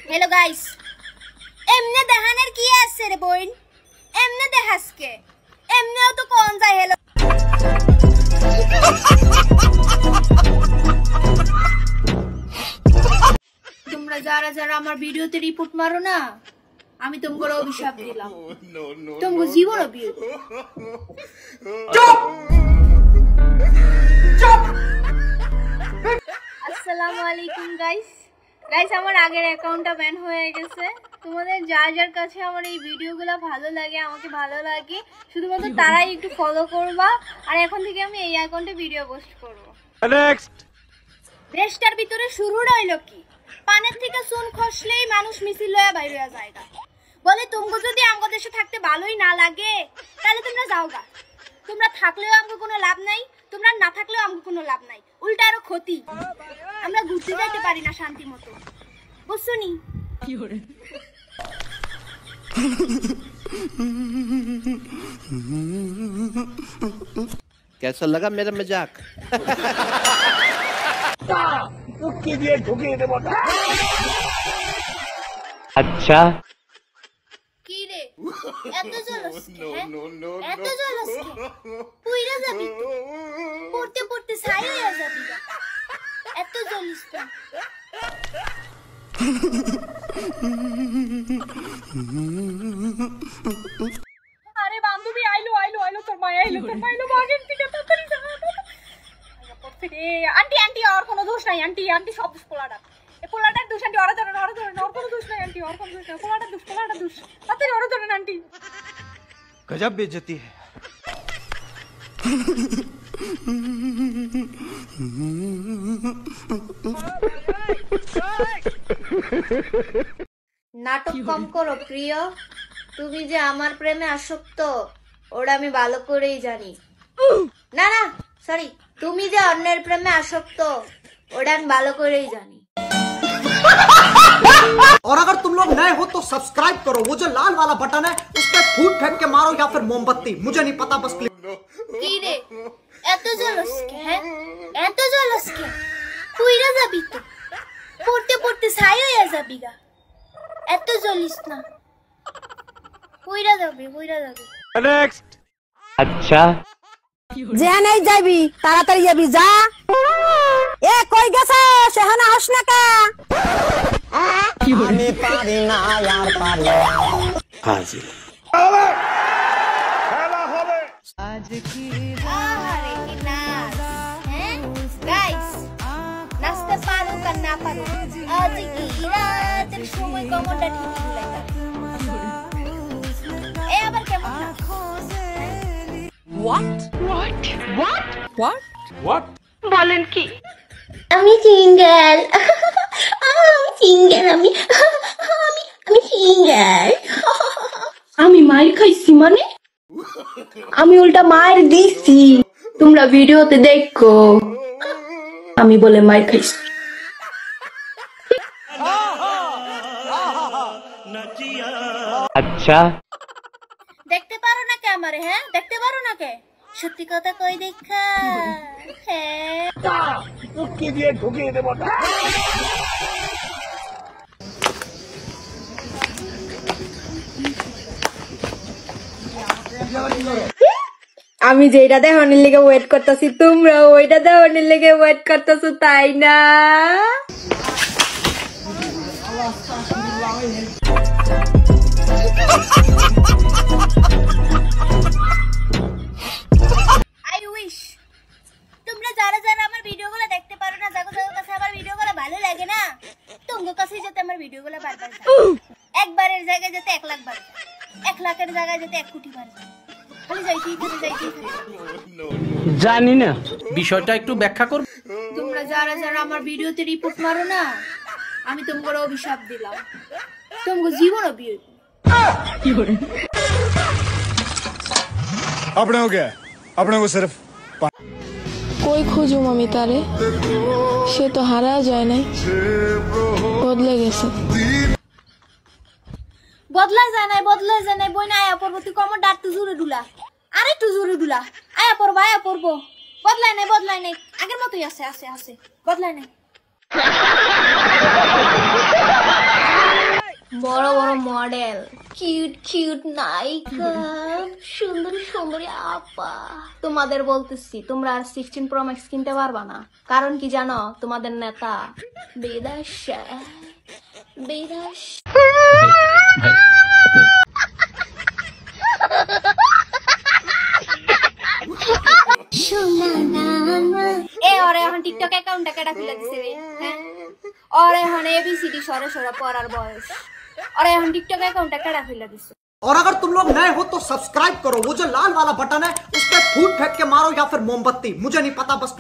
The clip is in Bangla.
हेलो गाइस एमने देहानेर की आछे रे बोइन एमने देहासके एमनेও তো কোন যায় हेलो তোমরা যারা যারা আমার ভিডিওতে রিপোর্ট মারো না আমি তোমাকে অভিশাপ দিলাম তোমাকে জীবন অভিশাপ চুপ চুপ আসসালামু আলাইকুম গাইস আমার আগের অ্যাকাউন্টটা ব্যান হয়ে গেছে তোমাদের যার যার কাছে আমার এই ভিডিওগুলো ভালো লাগে আমাকে ভালো লাগে শুধুমাত্র তারাই একটু ফলো করবা আর এখন থেকে আমি এই অ্যাকাউন্টে ভিডিও পোস্ট করব নেক্সট দেশটার ভিতরে শুরু হইলো কি পানের থেকে চুন খসলেই মানুষ মিছিল লয়া বাইরে যায়গা বলে তোমগো যদি আমগো দেশে থাকতে ভালোই না লাগে তাহলে তোমরা যাওগা তোমরা থাকলেও আমগো কোনো লাভ নাই তোমরা না থাকলেও আমগো কোনো লাভ নাই উল্টা আরো ক্ষতি আমরা ঘুরতে যাইতে পারি না শান্তি মতো বুঝছনি কি করে कैसा लगा मेरा मजाक अच्छा কি রে এত জলস এত জলস পুইরা যাবি পড়তে পড়তে ছাই হয়ে যাবি এত জলস আরে বান্ধবী আইলো তোর মা আইলো বাগের দিকে তাড়াতাড়ি যা পড়তে রে আন্টি আন্টি আর কোনো দোষ নাই আন্টি সব দোষ পোলাটা এই পোলাটার দোষ আন্টি ওর কোনো দোষ নাই আন্টি ওর কোনো দোষ নাই পোলাটার দোষ তাড়াতাড়ি ওর ধরেন আন্টি गजब बेइज्जती है নাটক কম করো প্রিয় তুমি যে আমার প্রেমে আসক্ত ওটা আমি ভালো করেই জানি না সরি তুমি যে অন্যের প্রেমে আসক্ত ওটা আমি ভালো করেই জানি और अगर तुम लोग नए हो तो सब्सक्राइब करो वो जो लाल वाला बटन है उस पर फूट फेंक के मारो या फिर मोमबत्ती मुझे नहीं पता बस क्लिक কি রে এত জলস কে হ্যাঁ এত জলস কে পুইরা যাবি তো পড়তে পড়তে ছাই হয়ে যাবি গা এত জলিস না পুইরা যাবি नेक्स्ट अच्छा যে নাই যাবি তাড়াতাড়ি যাবি যা এ কই গেছে সেহানা হাস না কা আমি পারি না यार পারি हाजिर খেলা হবে আজ কি আরে কি নাচ হ্যাঁ গাইস নাচতে পারো না না পারো আজ কি রাতের সময় কমরটা ঠিক লাগে এ আবার কেমন নাচ व्हाट বলেন কি আমি সিঙ্গেল আমি সিঙ্গেল আমি মার খাইছি মানে আমি উল্টা মার দিছি তোমরা ভিডিওতে দেখো আমি বলে মার খাইছি अच्छा দেখতে পারো না কে আমারে হ্যাঁ দেখতে পারো না কে সত্যি কথা কই দেখা হ্যাঁ चुटकी दिए ढुकिए देबो আমি যেটা দেখানোর লেগে ওয়েট করতেছি তোমরা ওইটা দেখানোর লেগে ওয়েট করতেছো তাই না আই উইশ তোমরা যারা যারা আমার ভিডিওগুলো দেখতে পারো না যাদের কাছে আমার ভিডিওগুলো ভালো লাগে না তোমাদের কাছে যাতে আমার ভিডিওগুলো বারবার যায় একবারের জায়গায় যাতে 1 লাখ বার 1 লাখের জায়গায় যাতে 1 কোটি বার খালি যাইতেই জানি না বিষয়টা একটু ব্যাখ্যা করব তোমরা যারা যারা আমার ভিডিওতে রিপোর্ট মারো না আমি তোমাকে অভিশাপ দিলাম তোমাকে জীবন অভিশাপ কি করে अपने हो गया अपने को सिर्फ কই খুঁজুম আমি তারে সে তো হারা যায় নাই বদলে গেছে বদলা যায় নাই বই না আয়া পড়বো তুই কমর ডাট তো জোরে দুলা আরে একটু জোরে দুলা আয়া পড়বো বদলাই নাই আগের মতোই আছে বদলাই নাই বড় বড় মডেল, কিউট কিউট নায়িকা, সুন্দরী সুন্দরী আপা, তোমাদের বলতেছি তোমরা আর 16 Pro Max কিনতে পারবা না। কারণ কি জানো? তোমাদের নেতা বিদেশে বিদেশ। এ ওরে এখন টিকটক অ্যাকাউন্টটা কেডা খুলে দিছে রে? হ্যাঁ, ওরে এখন ABCD সরে সরে পড়ার বয়স। ওরে এখন টিকটক অ্যাকাউন্টটা কেডা খুলে দিছে? और अगर तुम लोग नए हो तो सब्सक्राइब करो, वो जो लाल वाला बटन है उस पर फूट फेंक के मारो या फिर मोमबत्ती, मुझे नहीं पता, बस